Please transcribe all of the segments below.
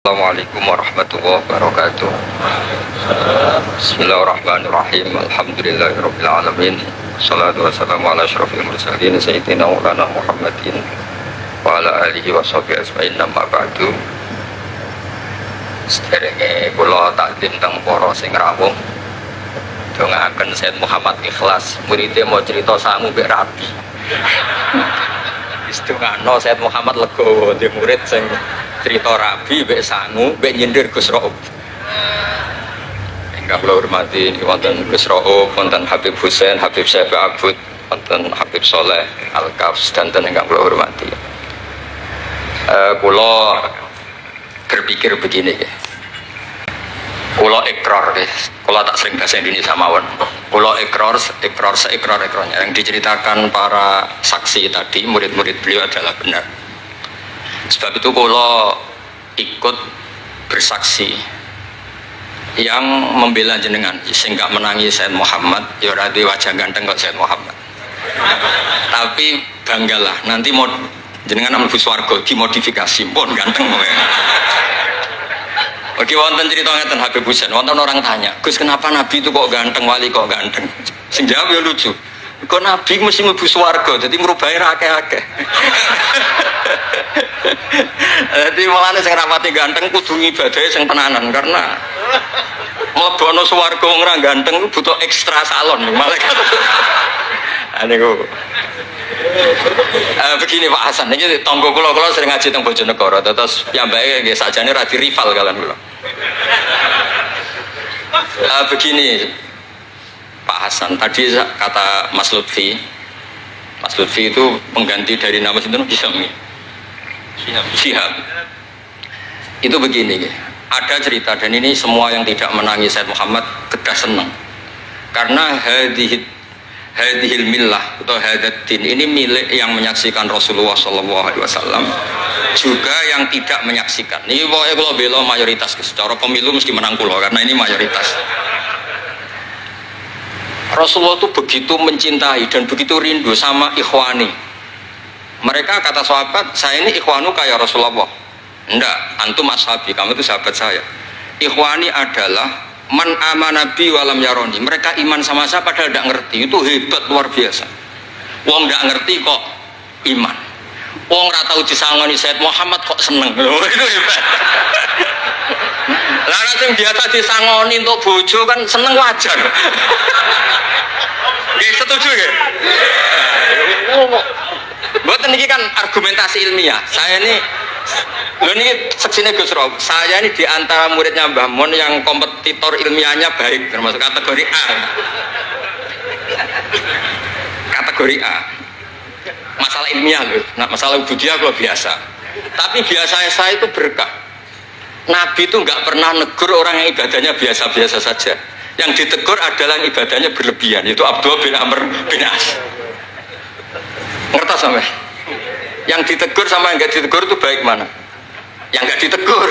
Assalamualaikum warahmatullahi wabarakatuh. Bismillahirrahmanirrahim. Alhamdulillahirabbil alamin. Shalatu wassalamu ala asyrofil mursalin sayyidina maulana Muhammadin wa ala alihi washabihi ajmain. Amma ba'du. Sederenge kula takdim teng para sing rawuh. Dongaaken Sayyid Muhammad Ikhlas, muridé mau cerita sangu mbek rabi. Istungano Sayyid Muhammad legowo di murid sing cerita rabi mbek sangu mbek nyindir Gus Raub. Ingkang kula hormati wonten Gus Raub, wonten Habib Husain, Habib Syafi Abud, wonten Habib Soleh Al-Kafs dan ingkang kula hormati. Kula berpikir begini ya. Kula ikrar ya. Kula tak sering bahasa Indonesia mawon. Kula ikrar seikrar-ikrarnya yang diceritakan para saksi tadi, murid-murid beliau adalah benar. Sebab itu kula ikut bersaksi yang membela jenengan sehingga menangi Sayyid Muhammad. Ya ora di wajah ganteng kok Sayyid Muhammad. Tapi banggalah nanti mau jenengan mlebu swarga dimodifikasi pun ganteng kowe. Oke, wonten cerita ngeten Habib Husain, wonten orang tanya, Gus kenapa Nabi itu kok ganteng, wali kok ganteng? Sing jawab ya lucu. Kok Nabi mesti mlebu swarga, jadi merubahi akeh-akeh. Jadi malane sing rapati ganteng kudu ngibadahe sing tenanan karena mlebono swarga wong ora ganteng butuh ekstra salon malaikat. Niku. Begini Pak Hasan, ini tonggo kula sering ngaji teng Bojonegoro, terus piyambake nggih sakjane ra di rival kalian kula. Begini Pak Hasan, tadi kata Mas Lutfi itu pengganti dari nama sinten Hisami. Syihab. Itu begini, ada cerita dan ini semua yang tidak menangis Sayyid Muhammad kedah senang. Karena hadhil millah atau hadatin ini milik yang menyaksikan Rasulullah SAW, juga yang tidak menyaksikan. Ini pokoknya kalau bela mayoritas, secara pemilu mesti menang kula karena ini mayoritas. Rasulullah itu begitu mencintai dan begitu rindu sama ikhwani. Mereka kata sahabat, saya ini ikhwanu kayak Rasulullah. Enggak, antum ashabi, kamu itu sahabat saya. Ikhwani adalah man amanabi walam yaroni. Mereka iman sama saya padahal tidak ngerti. Itu hebat luar biasa. Wong tidak ngerti kok iman. Wong ora tau disangoni Sayyid Muhammad kok seneng. Itu hebat. Lah sing biasa disangoni untuk bojo kan seneng wajar. Nggih setuju nggih? Mboten niki kan argumentasi ilmiah. Saya ini ini seksine Gus Rob. Saya ini diantara muridnya Mbah Mun yang kompetitor ilmiahnya baik, termasuk kategori A. Kategori A. Masalah ilmiah loh. Nah, masalah ubudiyah kalau biasa. Tapi biasa saya itu berkah. Nabi itu nggak pernah negur orang yang ibadahnya biasa-biasa saja. Yang ditegur adalah yang ibadahnya berlebihan. Itu Abdullah bin Amr bin As. Ngerti sampai? Yang ditegur sama yang nggak ditegur itu baik mana? Yang nggak ditegur.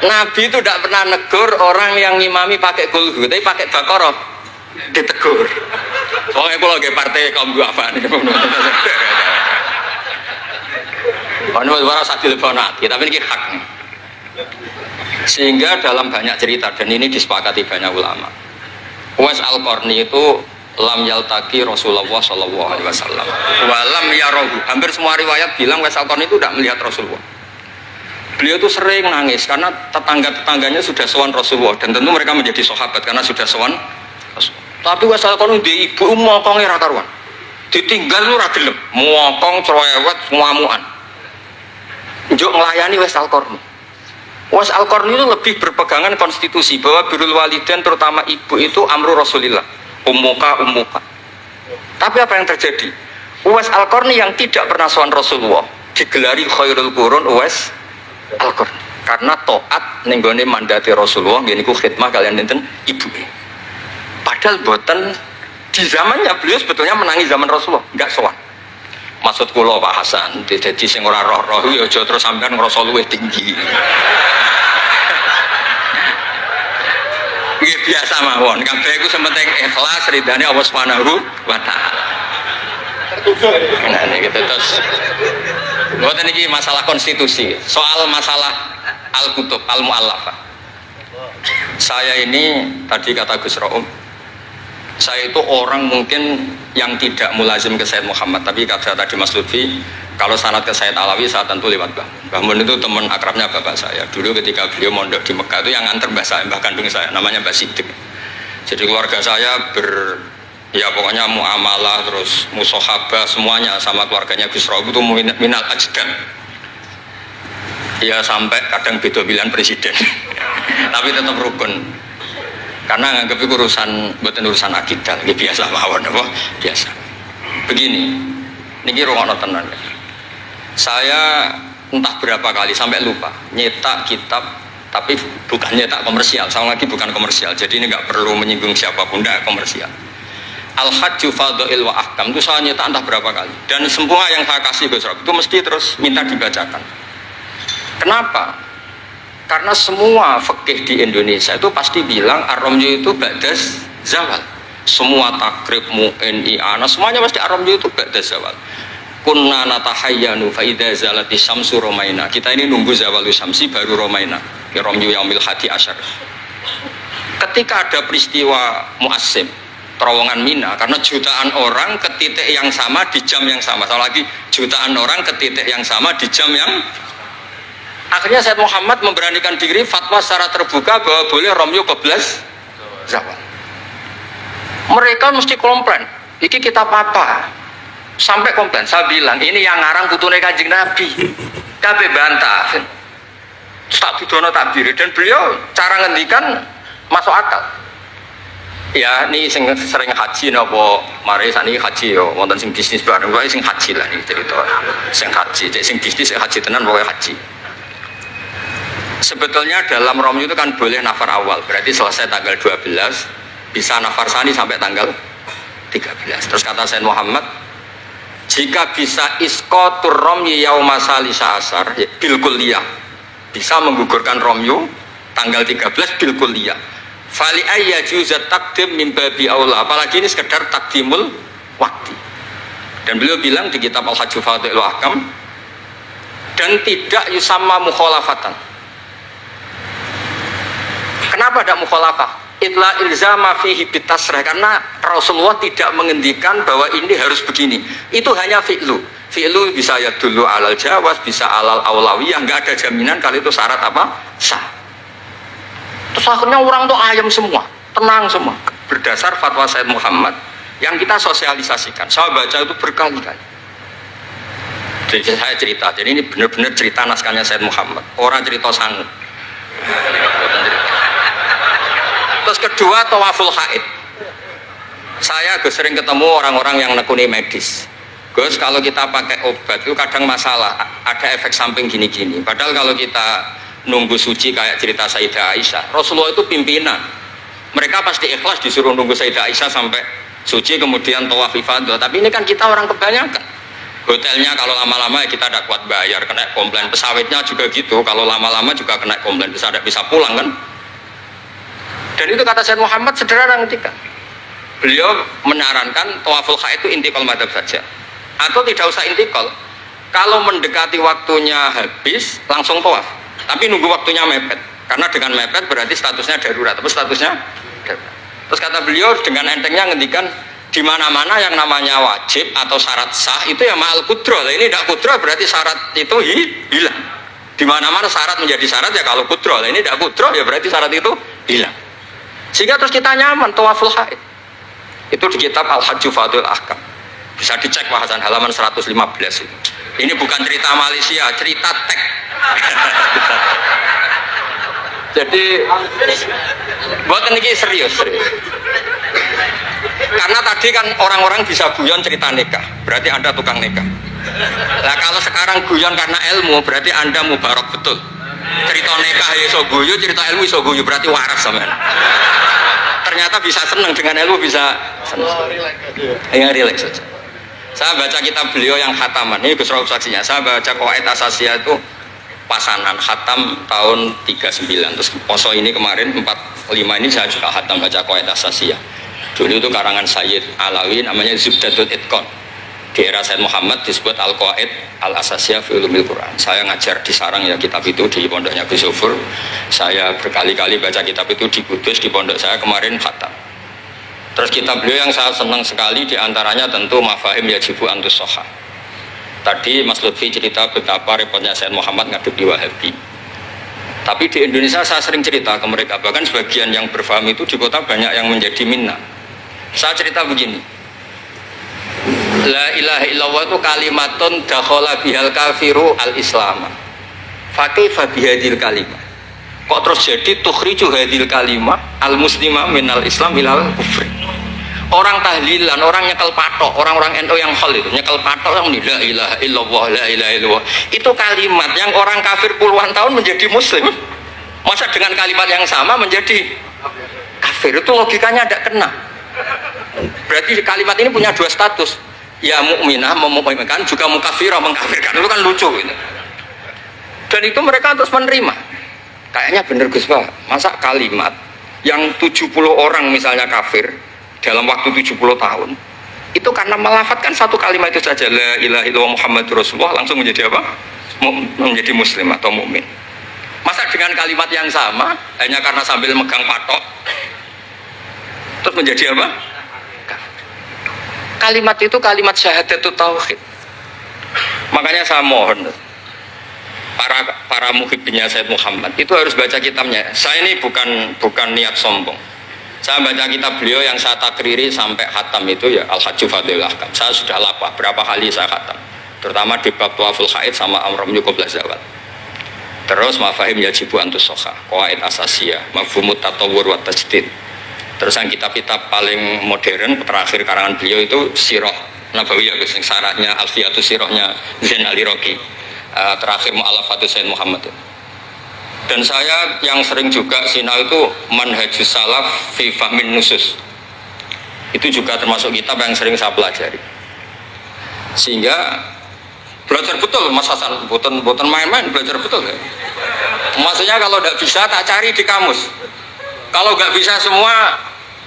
Nabi itu tidak pernah negur orang yang ngimami pakai kulhu, tapi pakai Baqarah ditegur. Pokoknya kalau lagi partai kaum duafa nih, ini suara sadil bonati, tapi ini hak nih. Sehingga dalam banyak cerita dan ini disepakati banyak ulama, Uwais Al-Qarni itu lam yaltaki Rasulullah SAW walam yarohu. Hampir semua riwayat bilang Uwais Al-Qarni itu tidak melihat Rasulullah. Beliau itu sering nangis karena tetangga-tetangganya sudah sowan Rasulullah dan tentu mereka menjadi sahabat karena sudah sowan Rasulullah. Tapi Uwais Al-Qarni di ibu mokongnya ra karuan, ditinggal lu ra gelem, mokong cerewet ngamuan njuk nglayani Uwais Al-Qarni. Uwais Al-Qarni itu lebih berpegangan konstitusi bahwa birrul walidain terutama ibu itu amru Rasulillah. Ummuka. Tapi apa yang terjadi? Uwais Al-Qarni yang tidak pernah sowan Rasulullah digelari khairul qurun Uwais Al-Qarni karena taat ning gone mandate Rasulullah ngene iku khidmah kalian enten ibu. Padahal boten di zamannya beliau sebetulnya menangi zaman Rasulullah, enggak sowan. Maksud kula Pak Hasan, dadi sing ora roh-roh ya aja terus sampean ngrasa luwih tinggi. Nggih biasa mawon, kabeh iku sementing ikhlas ridane Allah Subhanahu wa taala. Nah niki terus Bukan ini masalah konstitusi, soal masalah al-kutub, al-mu'allafah. Saya ini tadi kata Gus Raum, saya itu orang mungkin yang tidak mulazim ke Sayyid Muhammad, tapi kata tadi Mas Lutfi, kalau sanad ke Sayyid Alawi saya tentu lewat Mbah Mun. Itu teman akrabnya bapak saya. Dulu ketika beliau mondok di Mekah itu yang nganter mbah kandung saya, namanya Mbah Sidik. Jadi keluarga saya ya pokoknya muamalah terus musohabah semuanya sama keluarganya Gus Raum itu minal ajdan. Ya sampai kadang beda pilihan presiden. Tapi tetap rukun. Karena nganggep itu urusan akidah, ini biasa mawon apa? Biasa. Begini, niki rungokno tenan. Saya entah berapa kali sampai lupa nyetak kitab, tapi bukan nyetak komersial. Sama lagi bukan komersial. Jadi ini nggak perlu menyinggung siapapun, nggak komersial. Al-Hajju Fadha'il wa Ahkam itu saya nyetak entah berapa kali. Dan semua yang saya kasih Gus Rob itu mesti terus minta dibacakan. Kenapa? Karena semua fikih di Indonesia itu pasti bilang ar-ramyu itu ba'das zawal. Semua takrib, mu'in, i'ana, semuanya pasti ar-ramyu itu ba'das zawal. Kunna natahayyanu fa idza zalati syamsu romaina. Kita ini nunggu zawalu syamsi baru romaina. Ya ramyu yaumil hadi asyar. Ketika ada peristiwa mu'assim, terowongan Mina, karena jutaan orang ke titik yang sama di jam yang sama. Sama lagi jutaan orang ke titik yang sama di jam yang akhirnya Sayyid Muhammad memberanikan diri fatwa secara terbuka bahwa boleh romyu keblas zawal. Mereka mesti komplain, ini kita apa? Sampai komplain, saya bilang ini yang ngarang putune Kanjeng Nabi. Kabeh bantah. Tak bidono takbir dan beliau cara ngendikan masuk akal. Ya ini sering haji napa mari sakniki haji yo wonten sing bisnis bareng wae sing haji lah niki cerita. Sing haji, sing bisnis sing haji tenan pokoke haji. Sebetulnya dalam romyu itu kan boleh nafar awal, berarti selesai tanggal 12 bisa nafar sani sampai tanggal 13. Terus kata Sayyid Muhammad, jika bisa iskotur romyu yauma salisa asar bil kulliyah, bisa menggugurkan romyu tanggal 13 bil kulliyah. Fali ayya juzat takdim min babi aula, apalagi ini sekedar takdimul waktu. Dan beliau bilang di kitab Al-Hajju Fadha'il wa Ahkam, dan tidak yusamma mukhalafatan. Kenapa ada mukhalafah? Itla ilzama fihi bitasrah, karena Rasulullah tidak mengendikan bahwa ini harus begini. Itu hanya fi'lu. Fi'lu bisa ya dulu alal jawaz, bisa alal aulawiyah, nggak ada jaminan kalau itu syarat apa? Sah. Terus akhirnya orang tuh ayam semua, tenang semua. Berdasar fatwa Sayyid Muhammad yang kita sosialisasikan. Saya baca itu berkali-kali. Jadi saya cerita, jadi ini benar-benar cerita naskahnya Sayyid Muhammad. Orang cerita sanggup. Terus kedua, tawaful haid. Saya sering ketemu orang-orang yang nekuni medis. Gus, kalau kita pakai obat itu kadang masalah, ada efek samping gini-gini. Padahal kalau kita nunggu suci kayak cerita Sayyidah Aisyah, Rasulullah itu pimpinan. Mereka pasti ikhlas disuruh nunggu Sayyidah Aisyah sampai suci kemudian tawaf ifadah. Tapi ini kan kita orang kebanyakan. Hotelnya kalau lama-lama ya kita tidak kuat bayar, kena komplain. Pesawatnya juga gitu, kalau lama-lama juga kena komplain, tidak bisa pulang kan. Dan itu kata Sayyid Muhammad sederhana ketika beliau menyarankan tawaful haid itu intikal madhab saja, atau tidak usah intikal. Kalau mendekati waktunya habis langsung tawaf, tapi nunggu waktunya mepet, karena dengan mepet berarti statusnya darurat, tapi statusnya darurat. Terus kata beliau dengan entengnya ngendikan di mana-mana yang namanya wajib atau syarat sah itu ya ma'al kudro. Ini tidak kudro berarti syarat itu hilang. Di mana-mana syarat menjadi syarat ya kalau kudro. Ini tidak kudro ya berarti syarat itu hilang. Sehingga terus kita nyaman tawaful haid. Itu di kitab Al-Hajju Fadha'il Ahkam. Bisa dicek bahasan halaman 115 itu. Ini bukan cerita Malaysia, cerita tek. Jadi buat ini serius. Karena tadi kan orang-orang bisa guyon cerita nikah, berarti Anda tukang nikah. Nah kalau sekarang guyon karena ilmu, berarti Anda mubarak betul. Cerita nikah iso guyu, cerita ilmu iso guyu, berarti waras sampean. Ternyata bisa senang dengan ilmu, bisa senang. Ya relax saja. Saya baca kitab beliau yang khataman, ini Gus Rauf saksinya. Saya baca Qawaid Asasiyah itu pasanan khatam tahun 39. Terus poso ini kemarin 45 ini saya juga khatam baca Qawaid Asasiyah. Dulu itu karangan Sayyid Alawi namanya Zubdatul Itqan. Di era Said Muhammad disebut Al-Qawaid Al-Asasiyah fi Ulumil Quran. Saya ngajar di Sarang ya kitab itu di pondoknya Gus Sufur. Saya berkali-kali baca kitab itu di Kudus, di pondok saya kemarin khatam. Terus kitab beliau yang saya senang sekali diantaranya tentu Mafahim Yajibu Antus Soha. Tadi Mas Lutfi cerita betapa repotnya Said Muhammad ngadepi Wahabi. Tapi di Indonesia saya sering cerita ke mereka, bahkan sebagian yang berfaham itu di kota banyak yang menjadi minna. Saya cerita begini, la ilaha illallah itu kalimatun dakhala bihal kafiru al-islam. Fakaifa bihadil kalimah. Kok terus jadi tukhriju hadil kalimah al-muslimah minal islam ilal kufri. Orang tahlilan, orang nyekel patok, orang-orang NU yang khol itu nyekel patok yang la ilaha illallah, la ilaha illallah. Itu kalimat yang orang kafir puluhan tahun menjadi muslim. Masa dengan kalimat yang sama menjadi kafir? Itu logikanya tidak kena. Berarti kalimat ini punya dua status. Ya mukminah memukminkan, juga mukafirah mengkafirkan. Itu kan lucu gitu. Dan itu mereka terus menerima. Kayaknya bener Gus Pak, masa kalimat yang 70 orang misalnya kafir dalam waktu 70 tahun itu karena melafatkan satu kalimat itu saja, la ilaha illallah Muhammadur Rasulullah, langsung menjadi apa? Menjadi muslim atau mukmin. Masa dengan kalimat yang sama hanya karena sambil megang patok terus menjadi apa? Kalimat itu kalimat syahadatul tauhid. Makanya saya mohon para muhibbinya Said Muhammad itu harus baca kitabnya. Saya ini bukan niat sombong. Saya baca kitab beliau yang saya takriri sampai khatam itu ya Al-Hajju Fadhilul Ahkam. Saya sudah lapah berapa kali saya khatam. Terutama di bab Tuaful Haid sama Amram Yukoblah Zawad. Terus Mafahim Yajibu Antus Soha, Qawaid Asasiyah, Mafhumut Tatawur wa Tajdid. Terus yang kitab-kitab paling modern terakhir karangan beliau itu Sirah Nabawiyah, syaratnya Alfiyatus Sirahnya Zain Al-Iraqi. Terakhir Mu'alafatus Sayyid Muhammad. Dan saya yang sering juga sinau itu Manhajus Salaf fi Fahmin Nusus. Itu juga termasuk kitab yang sering saya pelajari. Sehingga belajar betul Mas Hasan, boten main-main, belajar betul ya. Maksudnya kalau tidak bisa tak cari di kamus. Kalau nggak bisa semua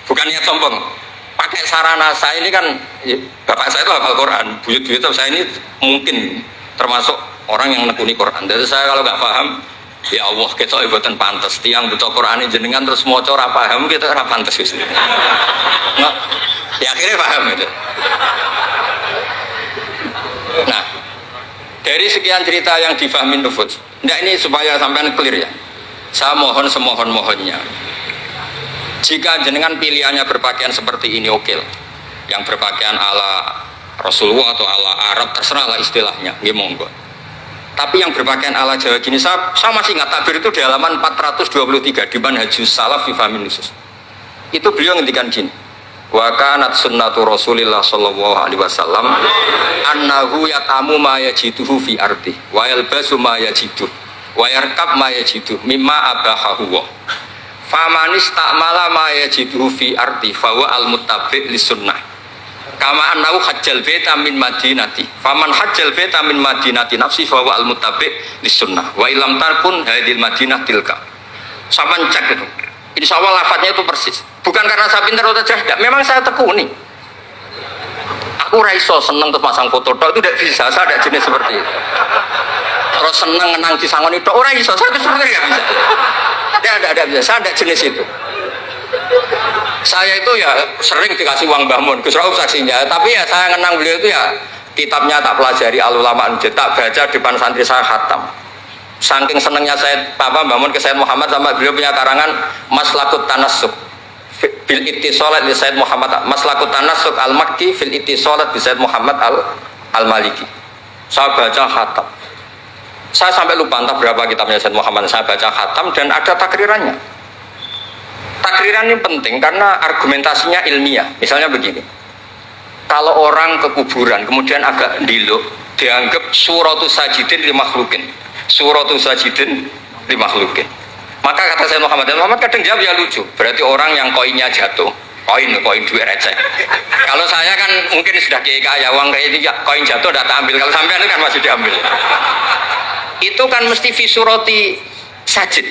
bukan niat sombong. Pakai sarana saya ini kan bapak saya itu hafal Quran, buyut-buyut saya ini mungkin termasuk orang yang nekuni Quran. Jadi saya kalau nggak paham, ya Allah kita ibadah pantas. Tiang betul Quran ini jenengan terus mau cara paham kita ora pantas wis. Nah, ya akhirnya paham itu. Nah, dari sekian cerita yang difahami nufus, nah ini supaya sampean clear ya. Saya mohon semohon-mohonnya. Jika jenengan pilihannya berpakaian seperti ini oke. Yang berpakaian ala Rasulullah atau ala Arab terserah lah istilahnya, nggih monggo. Tapi yang berpakaian ala Jawa gini, saya masih ingat takbir itu di halaman 423 di Manhajus Salaf fi Fahmin Nusus. Itu beliau ngendikan gini. Wa kanat sunnatu Rasulillah sallallahu alaihi wasallam annahu yatamu ma yajiduhu fi ardi wa yalbasu ma yajiduhu wa yarkab ma yajiduhu mimma abahahu wa famanis ta'mala ma yajiduhu fi ardi fawa al-muttabi' li sunnah kama annahu hajjal baita min madinati faman hajjal baita min madinati nafsi fawa al-muttabi' li sunnah wa ilam tarkun hadil madinah tilka. Saman cek itu insya Allah lafadznya itu persis, bukan karena saya pintar atau cerdas, memang saya tekuni. Aku raiso seneng terus masang foto itu tidak bisa, saya ada jenis seperti itu. Terus seneng ngenang di sangon itu orang iso, saya itu sebenarnya nggak bisa. Tidak bisa, saya ada jenis itu. Saya itu ya sering dikasih uang Mbah Mun, Gus Rauf saksinya, tapi ya saya ngenang beliau itu ya kitabnya tak pelajari Al-Ulama tak baca depan santri saya khatam. Saking senengnya saya Mbah Mun ke Sayyid Muhammad sama beliau punya karangan Maslakut Tanassuk bil ittisalat li Sayyid Muhammad, Maslakut Tanassuk al-Makki fil ittisalat bi Sayyid Muhammad al-Maliki. Saya baca khatam. Saya sampai lupa entah berapa kitabnya Sayyid Muhammad, saya baca khatam dan ada takrirannya. Takriran ini penting karena argumentasinya ilmiah. Misalnya begini, kalau orang ke kuburan kemudian agak diluk, dianggap suratus sajidin li makhlukin, suratus sajidin li makhlukin. Maka kata Sayyid Muhammad kadang jawab ya lucu, berarti orang yang koinnya jatuh, koin duit receh. Kalau saya kan mungkin sudah kaya uang kayak ini, koin jatuh tidak tak ambil, kalau sampean itu kan masih diambil. Itu kan mesti fisuroti sajid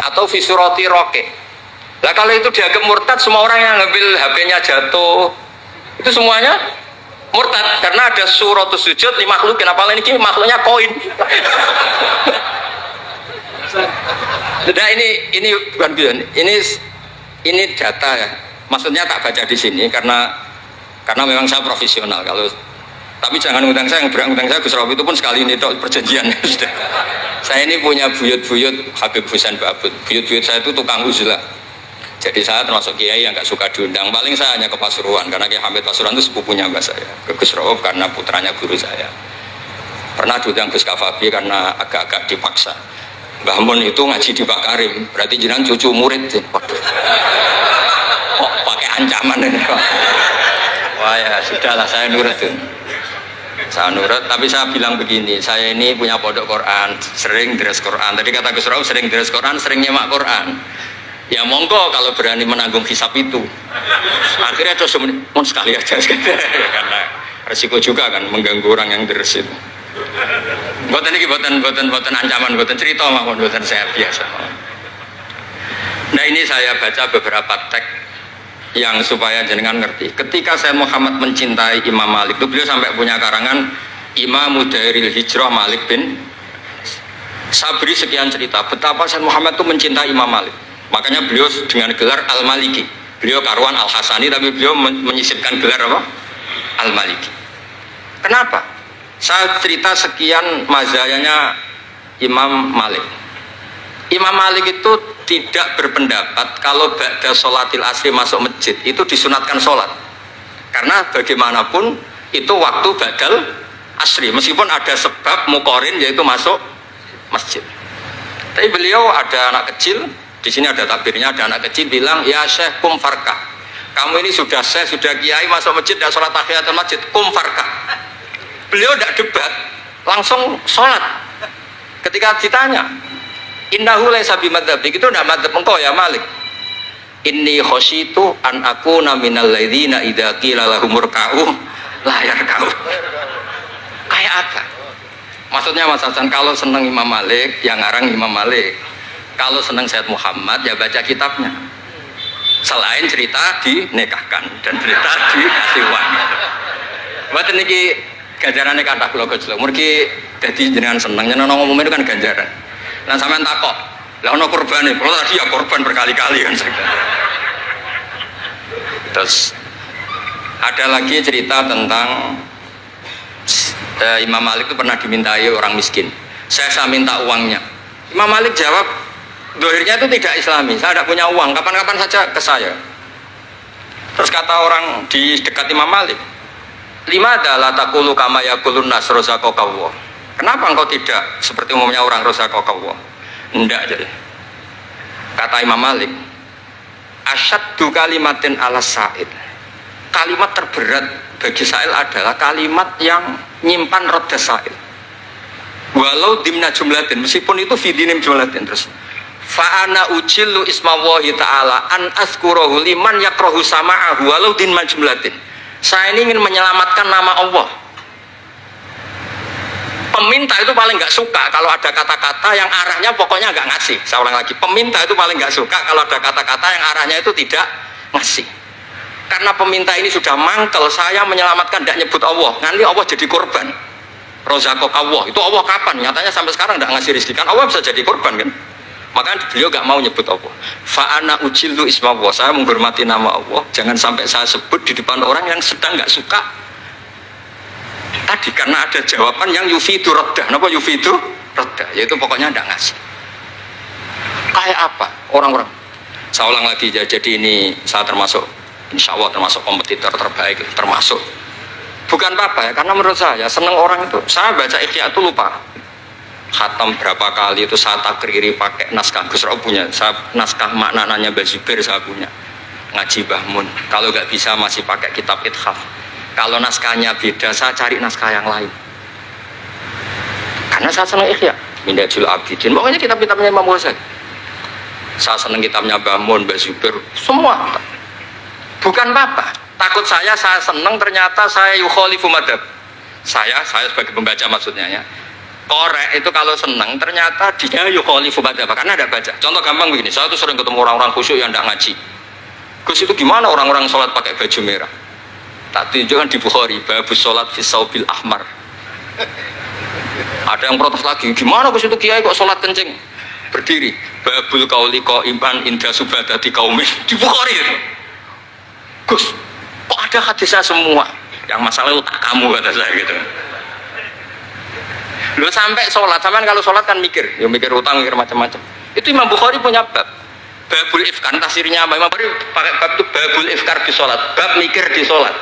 atau fisuroti roke. Lah kalau itu dianggap murtad, semua orang yang ngambil HP-nya jatuh, itu semuanya Murtad karena ada suratus sujud di makhluk, kenapa ini makhluknya koin. Nah ini bukan bion, ini data ya. Maksudnya tak baca di sini karena memang saya profesional. Kalau tapi jangan ngundang saya, yang berangkutang saya Gus Robi itu pun sekali ini perjanjian. Saya ini punya buyut-buyut Habib Husain Ba'bud. Buyut-buyut saya itu tukang uzlah. Jadi saya termasuk kiai yang gak suka diundang. Paling saya hanya ke Pasuruan karena Kiai Hamid Pasuruan itu sepupunya mbak saya. Ke Gus Robi karena putranya guru saya. Pernah diundang Gus Kafabi karena agak-agak dipaksa. Mbah Mun itu ngaji di Pak Karim, berarti jenengan cucu murid. Waduh. Kok pakai ancaman ini? Wah ya sudahlah, saya nurut tuh. Saya nurut, tapi saya bilang begini, saya ini punya pondok Quran, sering deres Quran. Tadi kata Gus Rauf sering deres Quran, sering nyemak Quran. Ya monggo kalau berani menanggung hisab itu. Akhirnya terus sekali aja karena resiko juga kan mengganggu orang yang deres itu. Buatan ini buatan ancaman, buatan cerita maupun buatan saya biasa. Nah ini saya baca beberapa teks yang supaya jenengan ngerti. Ketika saya Muhammad mencintai Imam Malik, itu beliau sampai punya karangan Imam Mudairil Hijrah Malik bin Sabri, sekian cerita betapa saya Muhammad itu mencintai Imam Malik. Makanya beliau dengan gelar Al-Maliki. Beliau karuan Al-Hasani tapi beliau menyisipkan gelar apa? Al-Maliki. Kenapa? Saya cerita sekian mazayanya Imam Malik. Imam Malik itu tidak berpendapat kalau ba'da sholatil asri masuk masjid itu disunatkan sholat, karena bagaimanapun itu waktu ba'dal asri meskipun ada sebab mukorin yaitu masuk masjid. Tapi beliau ada anak kecil, di sini ada takbirnya, ada anak kecil bilang ya syekh kum farkah, kamu ini sudah syekh, sudah kiai, masuk masjid dan sholat tahiyatul masjid, kum farkah. Beliau tidak debat, langsung sholat. Ketika ditanya innahu laisa bimadzhabik, itu tidak madzhab engkau ya Malik. Inni khosyitu an akuna minal ladzina idza qila lahum ruk'u la yarka'u. Kayak apa? Maksudnya Mas Hasan, kalau senang Imam Malik, yang ngarang Imam Malik. Kalau senang Sayyid Muhammad, ya baca kitabnya. Selain cerita dinikahkan dan cerita dikasih uang. Buat ini ganjarannya kata kula gojlok. Mergi dadi jenengan seneng, jenengan ngomong itu kan ganjaran. Nah sampean takok, lah ono korban nih, kalau tadi ya korban berkali-kali kan. Terus ada lagi cerita tentang Imam Malik itu pernah dimintai orang miskin. Saya minta uangnya. Imam Malik jawab, dohirnya itu tidak Islami. Saya tidak punya uang, kapan-kapan saja ke saya. Terus kata orang di dekat Imam Malik, lima adalah takulu kama yakulun nas rozaqallah. Kenapa engkau tidak seperti umumnya orang rozaqallah? Enggak jadi. Kata Imam Malik, asyaddu kalimatin ala sa'id. Kalimat terberat bagi sa'il adalah kalimat yang nyimpan roda sa'il. Walau dimna jumlatin, meskipun itu fidinim jumlatin. Terus fa'ana ujillu ismallahi ta'ala an azkurahu liman yakrohu sama'ahu walau dimna jumlatin. Saya ini ingin menyelamatkan nama Allah. Peminta itu paling nggak suka kalau ada kata-kata yang arahnya pokoknya nggak ngasih. Saya ulang lagi, peminta itu paling nggak suka kalau ada kata-kata yang arahnya itu tidak ngasih. Karena peminta ini sudah mangkel, saya menyelamatkan tidak nyebut Allah, nanti Allah jadi korban. Rozakok Allah, itu Allah kapan? Nyatanya sampai sekarang tidak ngasih rezeki, kan Allah bisa jadi korban kan? Maka beliau gak mau nyebut Allah. Fa'ana ujillu ismawah, saya menghormati nama Allah, jangan sampai saya sebut di depan orang yang sedang gak suka. Tadi karena ada jawaban yang yufidu raddah. Kenapa yufidu raddah? Yaitu pokoknya tidak ngasih. Kayak apa orang-orang? Saya ulang lagi ya, jadi ini saya termasuk, insya Allah termasuk kompetitor terbaik, termasuk. Bukan apa ya, karena menurut saya seneng orang itu. Saya baca Ikhya itu lupa khatam berapa kali, itu saya takriri pakai naskah Gus Rauf punya, saya naskah maknanya Mbah Zubair saya punya, ngaji Mbah Mun. Kalau nggak bisa masih pakai kitab Ithaf. Kalau naskahnya beda, saya cari naskah yang lain. Karena saya senang Ikhya, Minhajul Abidin, pokoknya kitab-kitabnya Imam Ghazali. Saya senang kitabnya Mbah Mun, Mbah Zubair, semua. Bukan apa, takut saya senang ternyata saya yukhalifu madhab. Saya sebagai pembaca maksudnya ya. Korek itu kalau senang ternyata dia yukhalifu madhab karena ada baca. Contoh gampang begini, saya tuh sering ketemu orang-orang khusyuk yang tidak ngaji. Gus itu gimana orang-orang sholat pakai baju merah? Tak tunjukkan di Bukhari, babus sholat fi saubil ahmar. Ada yang protes lagi, gimana Gus itu kiai kok sholat kencing berdiri? Babul kauli qaiman inda subadati qaumin di Bukhari itu. Gus, kok ada hadisnya semua? Yang masalah otak kamu kata saya gitu. Lu sampai sholat, sampai kalau sholat kan mikir, ya mikir utang, mikir macam-macam. Itu Imam Bukhari punya bab. Babul ifkar, tafsirnya apa? Imam Bukhari pakai bab itu babul ifkar di sholat, bab mikir di sholat.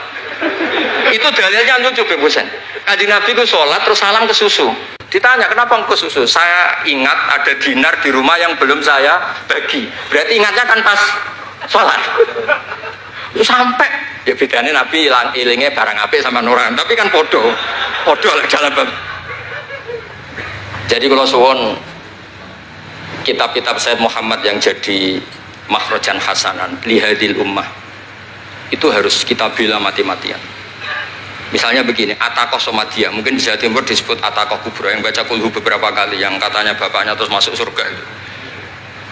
Itu dalilnya lucu Bebosen. Kanjeng Nabi itu sholat terus salam ke susu. Ditanya kenapa ke susu? Saya ingat ada dinar di rumah yang belum saya bagi. Berarti ingatnya kan pas sholat. Sampai ya bedanya Nabi ilingnya barang apik sama nuran. Tapi kan podo lah dalam bab. Jadi kalau suwon kitab-kitab Sayyid Muhammad yang jadi makhrajan hasanan lihadil ummah itu harus kita bela mati-matian. Misalnya begini, Ataqah Somadia, mungkin di Jawa Timur disebut Ataqah Kubra, yang baca kulhu beberapa kali, yang katanya bapaknya terus masuk surga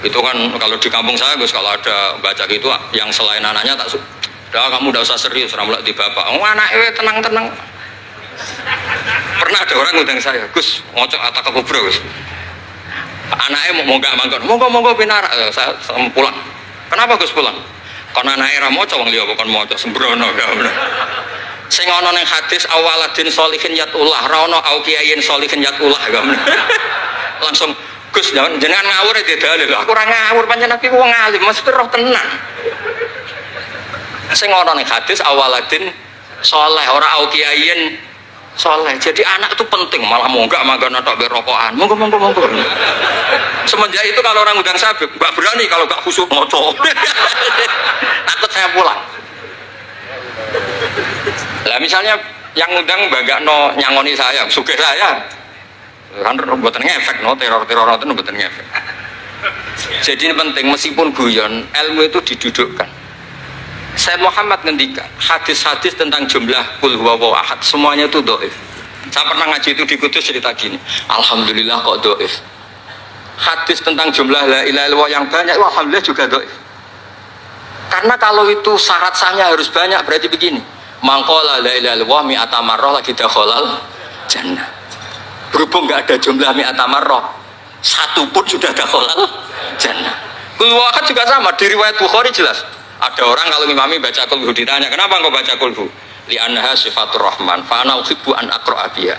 itu kan kalau di kampung saya Gus, kalau ada baca gitu yang selain anaknya tak udah kamu udah usah serius ramlah di bapak, anaknya tenang-tenang. Pernah ada orang ngundang saya, Gus ngocok Ataqah Kubra Gus, anaknya mau nggak mangkon, monggo pinar, saya pulang. Kenapa Gus pulang? Karena anaknya ramoco wong liya bukan moco sembrono ya bener. Sing ana ning hadis awaladin sholihin yatullah, ra ono au kiyain sholihin yatullah ya bener. Langsung Gus jenengan ngawur ya dalil. Aku ora ngawur panjenengan iki wong alim, mesti roh tenan. Sing ana ning hadis awaladin sholeh ora au kiyain soleh. Jadi anak itu penting, malah monggak makan atau berokokan. Monggo. Semenjak itu kalau orang undang saya nggak berani kalau nggak khusyuk ngocok. Takut saya pulang. Lah misalnya yang undang bangga no nyangoni saya, sugih saya, kan buatan ngefek no teror itu buatan ngefek. Jadi ini penting meskipun guyon, ilmu itu didudukkan. Sayyid Muhammad ngendikan hadis-hadis tentang jumlah kul huwallahu ahad semuanya itu dhaif. Saya pernah ngaji itu di Kudus cerita gini, alhamdulillah kok dhaif. Hadis tentang jumlah la ilaha illallah yang banyak alhamdulillah juga dhaif. Karena kalau itu syarat sahnya harus banyak, berarti begini, mangqala la ilaha illallah mi'ata marrah lagi dakhalal jannah. Berhubung enggak ada jumlah mi'ata marrah, satu pun sudah dakhalal jannah. Kul huwallahu ahad juga sama, di riwayat Bukhari jelas. Ada orang kalau imami baca kulhu ditanya, kenapa engkau baca kulhu? Li'annaha sifatur rahman, fa'ana uhibbu an aqra'a biha.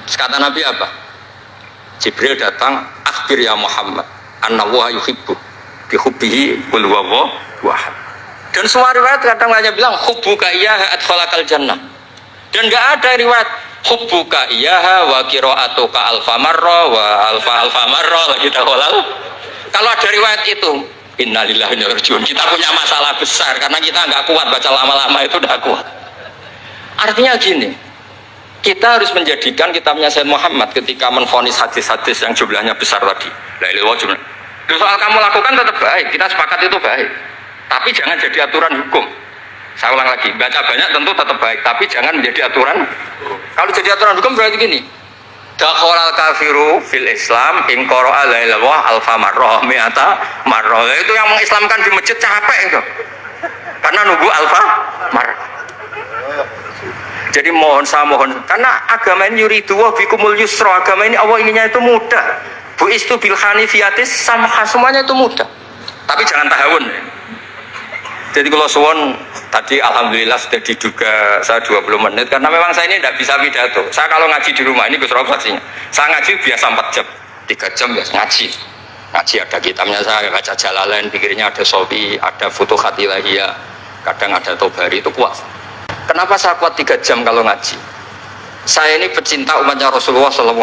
Kata Nabi apa? Jibril datang, akhbir ya Muhammad, anna wa yuhibbu bihubbihi kul huwallahu ahad. Dan semua riwayat kadang hanya bilang hubbuka iyyaha adkhalakal jannah. Dan enggak ada riwayat hubbuka iyyaha wa qira'atuka alfa marra wa alfa marra lagi dakhalal. Kalau ada riwayat itu innalillahi wa inna ilaihi raji'un. Kita punya masalah besar karena kita nggak kuat baca lama-lama itu udah kuat. Artinya gini, kita harus menjadikan kitabnya Sayyid Muhammad ketika menvonis hadis-hadis yang jumlahnya besar tadi. La ilaha illallah jumlah. Soal kamu lakukan tetap baik, kita sepakat itu baik. Tapi jangan jadi aturan hukum. Saya ulang lagi, baca banyak tentu tetap baik, tapi jangan menjadi aturan. Kalau jadi aturan hukum berarti gini. Dakhalal kafiru fil Islam in qara'a la ilaha illallah alfa marrah mi'ata marrah. Itu yang mengislamkan di masjid capek itu. Karena nunggu alfa marrah. Jadi saya mohon karena agama ini yuridu wa bikumul yusra, agama ini Allah inginnya itu mudah. Bu istu bil hanifiyatis samha, semuanya itu mudah. Tapi jangan tahawun. Jadi kalau suwon tadi alhamdulillah sudah diduga saya 20 menit karena memang saya ini tidak bisa pidato. Saya kalau ngaji di rumah ini Gus Rob saksinya. Saya ngaji biasa 4 jam, 3 jam biasa ngaji. Ngaji ada kitabnya saya baca Jalalain, pikirnya ada Sofi, ada Futuhat Ilahiyah, kadang ada Tobari, itu kuat. Kenapa saya kuat 3 jam kalau ngaji? Saya ini pecinta umatnya Rasulullah SAW.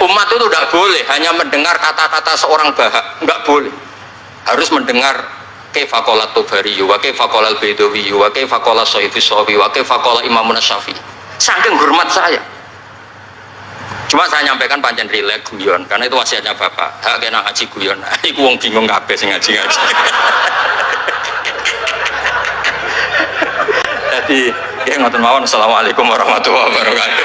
Umat itu tidak boleh hanya mendengar kata-kata seorang bahak, enggak boleh. Harus mendengar kaifa qala Tobari, wa kaifa qala Al-Baidawi, wa kaifa qala Syafi'i, wa kaifa qala Imam Syafi'i. Saking hormat saya. Cuma saya nyampaikan pancen rileks guyon karena itu wasiatnya Bapak. Hak kena ngaji guyon. Iku wong bingung kabeh sing ngaji-ngaji. Jadi, ya ngoten mawon. Assalamualaikum warahmatullahi wabarakatuh.